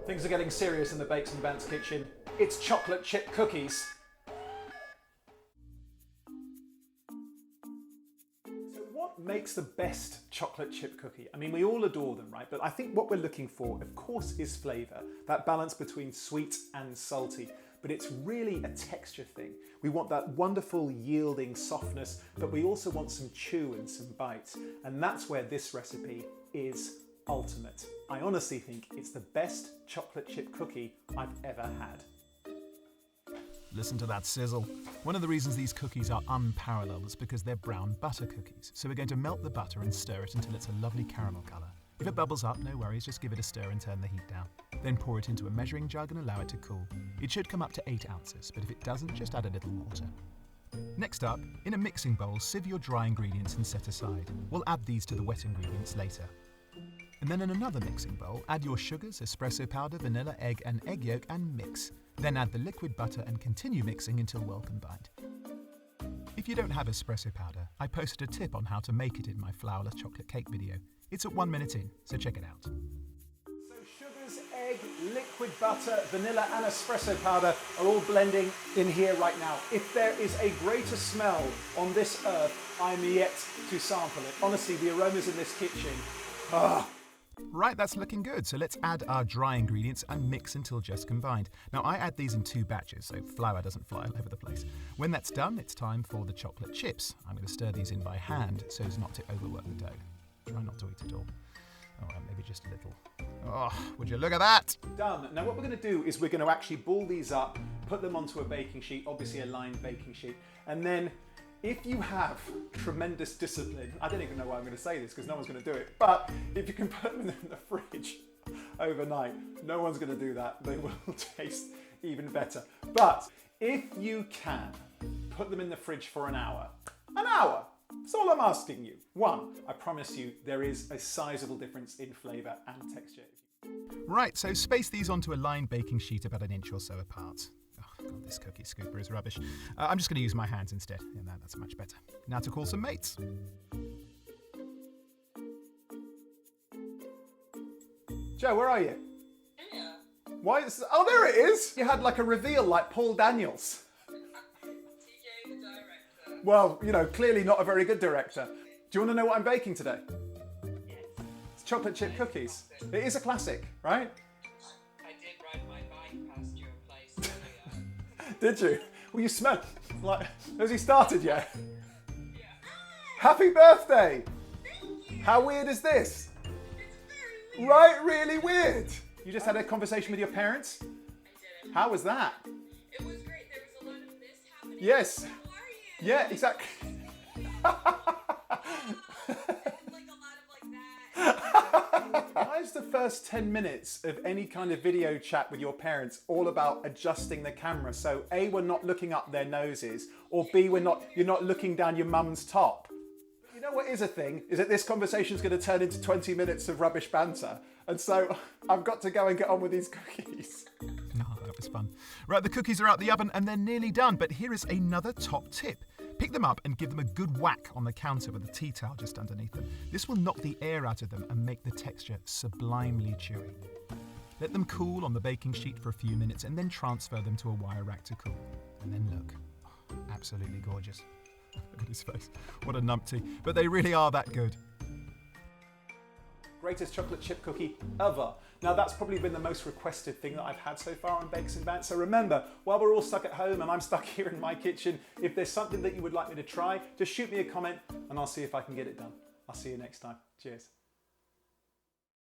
Things are getting serious in the Bakes and Bants kitchen. It's chocolate chip cookies. So what makes the best chocolate chip cookie? I mean, we all adore them, right? But I think what we're looking for, of course, is flavour, that balance between sweet and salty. But it's really a texture thing. We want that wonderful yielding softness, but we also want some chew and some bite. And that's where this recipe is ultimate. I honestly think it's the best chocolate chip cookie I've ever had. Listen to that sizzle. One of the reasons these cookies are unparalleled is because they're brown butter cookies. So we're going to melt the butter and stir it until it's a lovely caramel colour. If it bubbles up, no worries, just give it a stir and turn the heat down. Then pour it into a measuring jug and allow it to cool. It should come up to 8 ounces, but if it doesn't, just add a little water. Next up, in a mixing bowl, sieve your dry ingredients and set aside. We'll add these to the wet ingredients later. And then in another mixing bowl, add your sugars, espresso powder, vanilla, egg and egg yolk and mix. Then add the liquid butter and continue mixing until well combined. If you don't have espresso powder, I posted a tip on how to make it in my flourless chocolate cake video. It's at 1 minute in, so check it out. So sugars, egg, liquid butter, vanilla and espresso powder are all blending in here right now. If there is a greater smell on this earth, I'm yet to sample it. Honestly, the aromas in this kitchen, Right, that's looking good. So let's add our dry ingredients and mix until just combined. Now I add these in 2 batches, so flour doesn't fly all over the place. When that's done, it's time for the chocolate chips. I'm going to stir these in by hand so as not to overwork the dough. Try not to eat it all. All right, maybe just a little. Oh, would you look at that? Done. Now what we're going to do is we're going to actually ball these up, put them onto a baking sheet, obviously a lined baking sheet, and then if you have tremendous discipline, I don't even know why I'm going to say this because no one's going to do it, but if you can put them in the fridge overnight, no one's going to do that. They will taste even better. But if you can put them in the fridge for an hour, that's all I'm asking you. 1, I promise you there is a sizable difference in flavour and texture. Right, so space these onto a lined baking sheet about 1 inch or so apart. Oh God, this cookie scooper is rubbish. I'm just going to use my hands instead. Yeah, that's much better. Now to call some mates. Joe, where are you? Yeah. Why? Oh, there it is! You had like a reveal like Paul Daniels. TJ the director. Well, you know, clearly not a very good director. Do you want to know what I'm baking today? Yes. It's chocolate chip cookies. It is a classic, right? I did ride my bike past your place earlier. Did you? Well, you smell like... Has he started yet? Yeah. Happy birthday! Thank you. How weird is this? It's very weird. Right, really weird. You just had a conversation with your parents? I did it. How was that? It was great. There was a lot of this happening. Yes. How are you? Yeah, exactly. Like a lot of like that. Why is the first 10 minutes of any kind of video chat with your parents all about adjusting the camera so A, we're not looking up their noses, or B, you're not looking down your mum's top? You know what is a thing? Is that this conversation is going to turn into 20 minutes of rubbish banter. And so I've got to go and get on with these cookies. Oh, that was fun. Right, the cookies are out the oven and they're nearly done, but here is another top tip. Pick them up and give them a good whack on the counter with a tea towel just underneath them. This will knock the air out of them and make the texture sublimely chewy. Let them cool on the baking sheet for a few minutes and then transfer them to a wire rack to cool. And then look, absolutely gorgeous. Look at his face, what a numpty. But they really are that good. Greatest chocolate chip cookie ever. Now that's probably been the most requested thing that I've had so far on Bakes and Bants. So remember, while we're all stuck at home and I'm stuck here in my kitchen, if there's something that you would like me to try, just shoot me a comment and I'll see if I can get it done. I'll see you next time. Cheers.